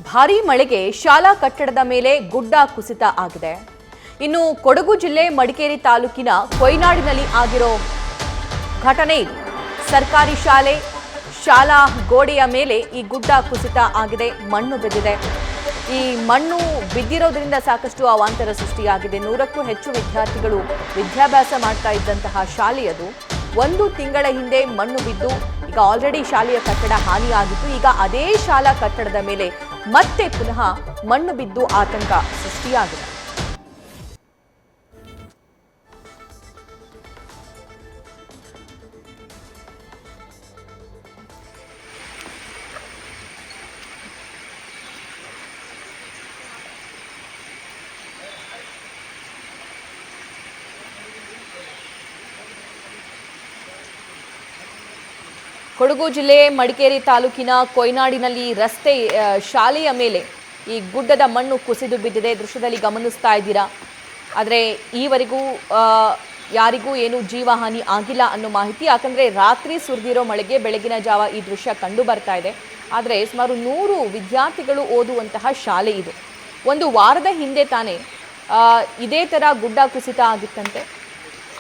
ಭಾರೀ ಮಳೆಗೆ ಶಾಲಾ ಕಟ್ಟಡದ ಮೇಲೆ ಗುಡ್ಡ ಕುಸಿತ ಆಗಿದೆ. ಇನ್ನು ಕೊಡಗು ಜಿಲ್ಲೆ ಮಡಿಕೇರಿ ತಾಲೂಕಿನ ಕೊಯ್ನಾಡಿನಲ್ಲಿ ಆಗಿರೋ ಘಟನೆ ಇದು. ಸರ್ಕಾರಿ ಶಾಲಾ ಗೋಡೆಯ ಮೇಲೆ ಈ ಗುಡ್ಡ ಕುಸಿತ ಆಗಿದೆ, ಮಣ್ಣು ಬಿದ್ದಿದೆ. ಈ ಮಣ್ಣು ಬಿದ್ದಿರೋದ್ರಿಂದ ಸಾಕಷ್ಟು ಅವಾಂತರ ಸೃಷ್ಟಿಯಾಗಿದೆ. 100ಕ್ಕೂ ಹೆಚ್ಚು ವಿದ್ಯಾರ್ಥಿಗಳು ವಿದ್ಯಾಭ್ಯಾಸ ಮಾಡ್ತಾ ಇದ್ದಂತಹ ಶಾಲೆಯದು. 1 ತಿಂಗಳ ಹಿಂದೆ ಮಣ್ಣು ಬಿದ್ದು ಈಗ ಆಲ್ರೆಡಿ ಶಾಲೆಯ ಕಟ್ಟಡ ಹಾನಿಯಾಗಿತ್ತು. ಈಗ ಅದೇ ಶಾಲಾ ಕಟ್ಟಡದ ಮೇಲೆ ಮತ್ತೆ ಪುನಃ ಮಣ್ಣು ಬಿದ್ದು ಆತಂಕ ಸೃಷ್ಟಿಯಾಗಿದೆ. ಕೊಡಗು ಜಿಲ್ಲೆ ಮಡಿಕೇರಿ ತಾಲೂಕಿನ ಕೊಯ್ನಾಡಿನಲ್ಲಿ ಶಾಲೆಯ ಮೇಲೆ ಈ ಗುಡ್ಡದ ಮಣ್ಣು ಕುಸಿದು ಬಿದ್ದಿದೆ. ದೃಶ್ಯದಲ್ಲಿ ಗಮನಿಸ್ತಾ ಇದ್ದೀರಾ. ಆದರೆ ಈವರೆಗೂ ಯಾರಿಗೂ ಏನು ಜೀವಹಾನಿ ಆಗಿಲ್ಲ ಅನ್ನೋ ಮಾಹಿತಿ. ಯಾಕಂದರೆ ರಾತ್ರಿ ಸುರಿದಿರೋ ಮಳೆಗೆ ಬೆಳಗಿನ ಜಾವ ಈ ದೃಶ್ಯ ಕಂಡು ಬರ್ತಾ ಇದೆ. ಆದರೆ ಸುಮಾರು 100 ವಿದ್ಯಾರ್ಥಿಗಳು ಓದುವಂತಹ ಶಾಲೆ ಇದು. 1 ವಾರದ ಹಿಂದೆ ತಾನೇ ಇದೇ ಥರ ಗುಡ್ಡ ಕುಸಿತ ಆಗಿತ್ತಂತೆ.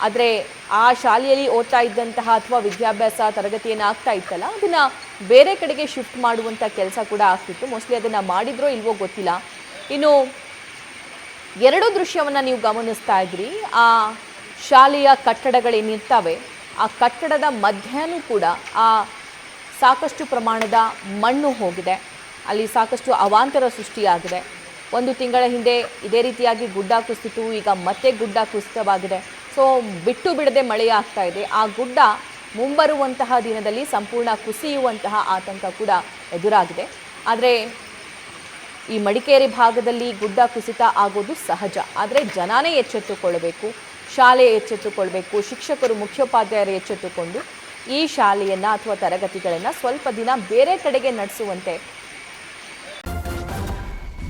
ಆದರೆ ಆ ಶಾಲೆಯಲ್ಲಿ ಓದ್ತಾ ಇದ್ದಂತಹ ಅಥವಾ ವಿದ್ಯಾಭ್ಯಾಸ ತರಗತಿಯನ್ನು ಆಗ್ತಾ ಇತ್ತಲ್ಲ, ಅದನ್ನು ಬೇರೆ ಕಡೆಗೆ ಶಿಫ್ಟ್ ಮಾಡುವಂಥ ಕೆಲಸ ಕೂಡ ಆಗ್ತಿತ್ತು. ಮೋಸ್ಟ್ಲಿ ಅದನ್ನು ಮಾಡಿದ್ರೋ ಇಲ್ವೋ ಗೊತ್ತಿಲ್ಲ. ಇನ್ನು 2 ದೃಶ್ಯವನ್ನು ನೀವು ಗಮನಿಸ್ತಾ ಇದ್ರಿ. ಆ ಶಾಲೆಯ ಕಟ್ಟಡಗಳೇನಿರ್ತವೆ, ಆ ಕಟ್ಟಡದ ಮಧ್ಯನೂ ಕೂಡ ಸಾಕಷ್ಟು ಪ್ರಮಾಣದ ಮಣ್ಣು ಹೋಗಿದೆ. ಅಲ್ಲಿ ಸಾಕಷ್ಟು ಅವಾಂತರ ಸೃಷ್ಟಿಯಾಗಿದೆ. 1 ತಿಂಗಳ ಹಿಂದೆ ಇದೇ ರೀತಿಯಾಗಿ ಗುಡ್ಡ ಕುಸಿತು, ಈಗ ಮತ್ತೆ ಗುಡ್ಡ ಕುಸಿತವಾಗಿದೆ. ಸೊ ಬಿಟ್ಟು ಬಿಡದೆ ಮಳೆ ಆಗ್ತಾ ಇದೆ. ಆ ಗುಡ್ಡ ಮುಂಬರುವಂತಹ ದಿನದಲ್ಲಿ ಸಂಪೂರ್ಣ ಕುಸಿಯುವಂತಹ ಆತಂಕ ಕೂಡ ಎದುರಾಗಿದೆ. ಆದರೆ ಈ ಮಡಿಕೇರಿ ಭಾಗದಲ್ಲಿ ಗುಡ್ಡ ಕುಸಿತ ಆಗೋದು ಸಹಜ. ಆದರೆ ಜನನೇ ಎಚ್ಚೆತ್ತುಕೊಳ್ಳಬೇಕು, ಶಾಲೆ ಎಚ್ಚೆತ್ತುಕೊಳ್ಬೇಕು, ಶಿಕ್ಷಕರು ಮುಖ್ಯೋಪಾಧ್ಯಾಯರು ಎಚ್ಚೆತ್ತುಕೊಂಡು ಈ ಶಾಲೆಯನ್ನು ಅಥವಾ ತರಗತಿಗಳನ್ನು ಸ್ವಲ್ಪ ದಿನ ಬೇರೆ ಕಡೆಗೆ ನಡೆಸುವಂತೆ.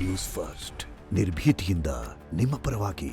ನ್ಯೂಸ್ ಫಸ್ಟ್ ನಿರ್ಭೀತಿಯಿಂದ ನಿಮ್ಮ ಪರವಾಗಿ.